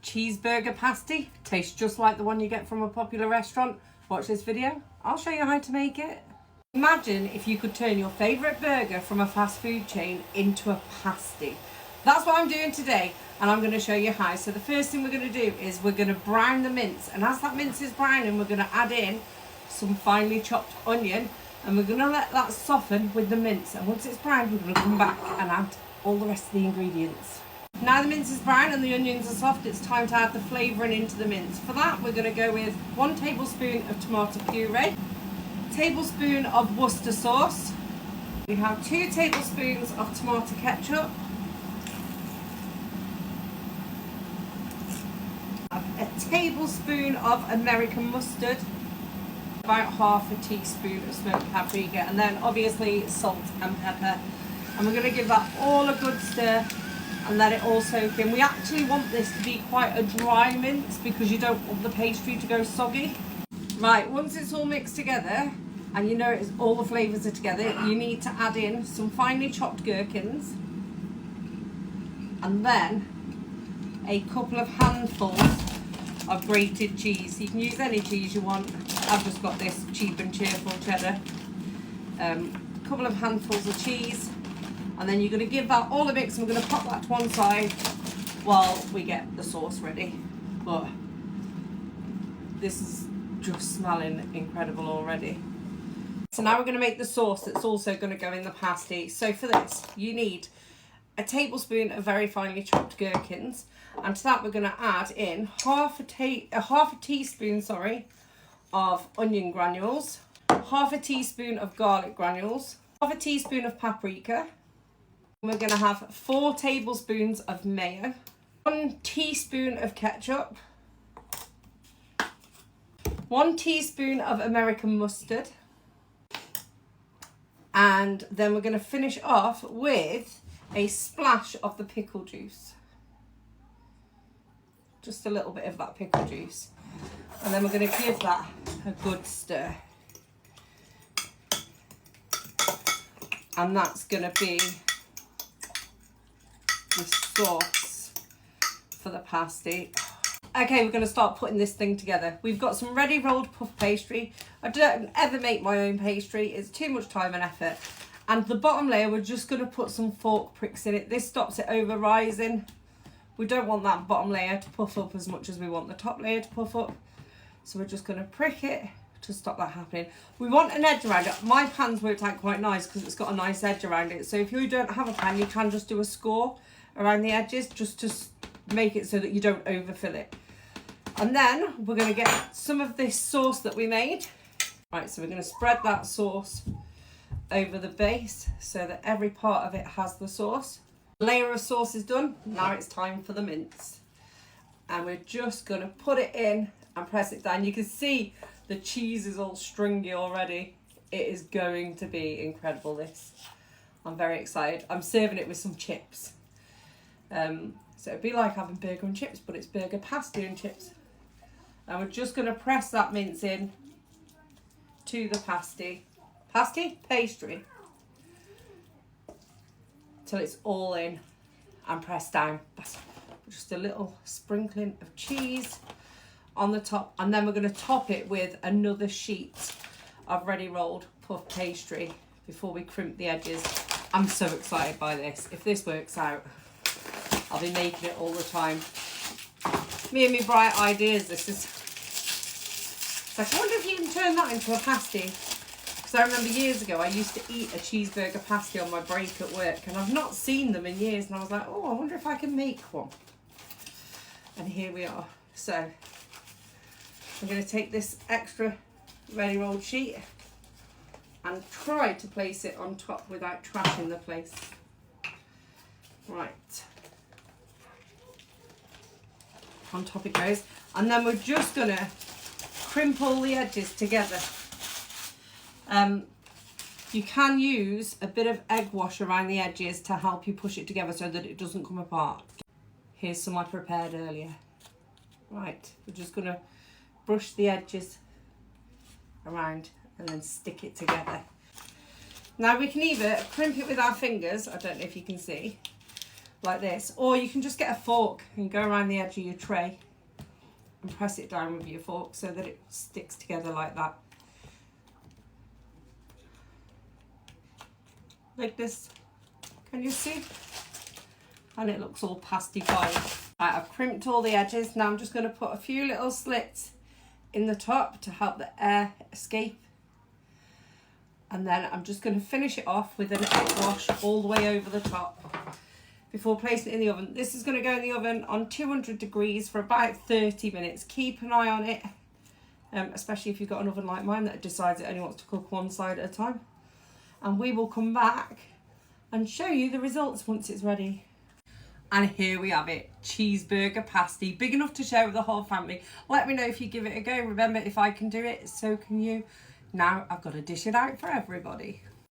cheeseburger pasty. Tastes just like the one you get from a popular restaurant. Watch this video. I'll show you how to make it. Imagine if you could turn your favourite burger from a fast food chain into a pasty. That's what I'm doing today, and I'm going to show you how. So the first thing we're going to do is we're going to brown the mince, and as that mince is browning, we're going to add in some finely chopped onion, and we're going to let that soften with the mince. And once it's browned, we're going to come back and add all the rest of the ingredients. Now the mince is brown and the onions are soft, it's time to add the flavouring into the mince. For that, we're going to go with 1 tablespoon of tomato puree, tablespoon of Worcester sauce. We have 2 tablespoons of tomato ketchup, a tablespoon of American mustard, about half a teaspoon of smoked paprika, and then obviously salt and pepper. And we're going to give that all a good stir and let it all soak in. We actually want this to be quite a dry mince because you don't want the pastry to go soggy. Right, once it's all mixed together and you know all the flavours are together, you need to add in some finely chopped gherkins and then a couple of handfuls of grated cheese. You can use any cheese you want. I've just got this cheap and cheerful cheddar. A couple of handfuls of cheese, and then you're going to give that all a mix, and we're going to pop that to one side while we get the sauce ready. But this is just smelling incredible already. So now we're going to make the sauce that's also going to go in the pasty. So for this, you need a tablespoon of very finely chopped gherkins, and to that we're going to add in half a teaspoon of onion granules, half a teaspoon of garlic granules, half a teaspoon of paprika. We're going to have 4 tablespoons of mayo, 1 teaspoon of ketchup, 1 teaspoon of American mustard, and then we're going to finish off with a splash of the pickle juice. Just a little bit of that pickle juice. And then we're going to give that a good stir. And that's going to be the sauce for the pasty. Okay, we're going to start putting this thing together. We've got some ready rolled puff pastry. I don't ever make my own pastry. It's too much time and effort. And the bottom layer, we're just going to put some fork pricks in it. This stops it over rising. We don't want that bottom layer to puff up as much as we want the top layer to puff up. So we're just going to prick it to stop that happening. We want an edge around it. My pan's worked out quite nice because it's got a nice edge around it. So if you don't have a pan, you can just do a score around the edges just to make it so that you don't overfill it. And then we're going to get some of this sauce that we made. Right, so we're going to spread that sauce over the base so that every part of it has the sauce. The layer of sauce is done. Now it's time for the mince. And we're just going to put it in and press it down. You can see the cheese is all stringy already. It is going to be incredible, this. I'm very excited. I'm serving it with some chips. So it'd be like having burger and chips, but it's burger pasty and chips. And we're just going to press that mince in to the pastry, till it's all in and pressed down. That's just a little sprinkling of cheese on the top, and then we're going to top it with another sheet of ready rolled puff pastry before we crimp the edges. I'm so excited by this. If this works out, I'll be making it all the time. Me and me bright ideas. This is like, I wonder if you can turn that into a pasty. Because I remember years ago I used to eat a cheeseburger pasty on my break at work, and I've not seen them in years, and I was like, oh, I wonder if I can make one. And here we are. So I'm going to take this extra ready rolled sheet and try to place it on top without trashing the place. Right. On top it goes. And then we're just going to crimp all the edges together. You can use a bit of egg wash around the edges to help you push it together so that it doesn't come apart. Here's some I prepared earlier. Right, we're just going to brush the edges around and then stick it together. Now we can either crimp it with our fingers, I don't know if you can see, like this, or you can just get a fork and go around the edge of your tray and press it down with your fork so that it sticks together like that. Like this. Can you see? And it looks all pasty-fied. Right, I've crimped all the edges. Now I'm just going to put a few little slits in the top to help the air escape. And then I'm just going to finish it off with an egg wash all the way over the top before placing it in the oven. This is going to go in the oven on 200 degrees for about 30 minutes. Keep an eye on it, especially if you've got an oven like mine that decides it only wants to cook one side at a time. And we will come back and show you the results once it's ready. And here we have it, cheeseburger pasty, big enough to share with the whole family. Let me know if you give it a go. Remember, if I can do it, so can you. Now I've got to dish it out for everybody.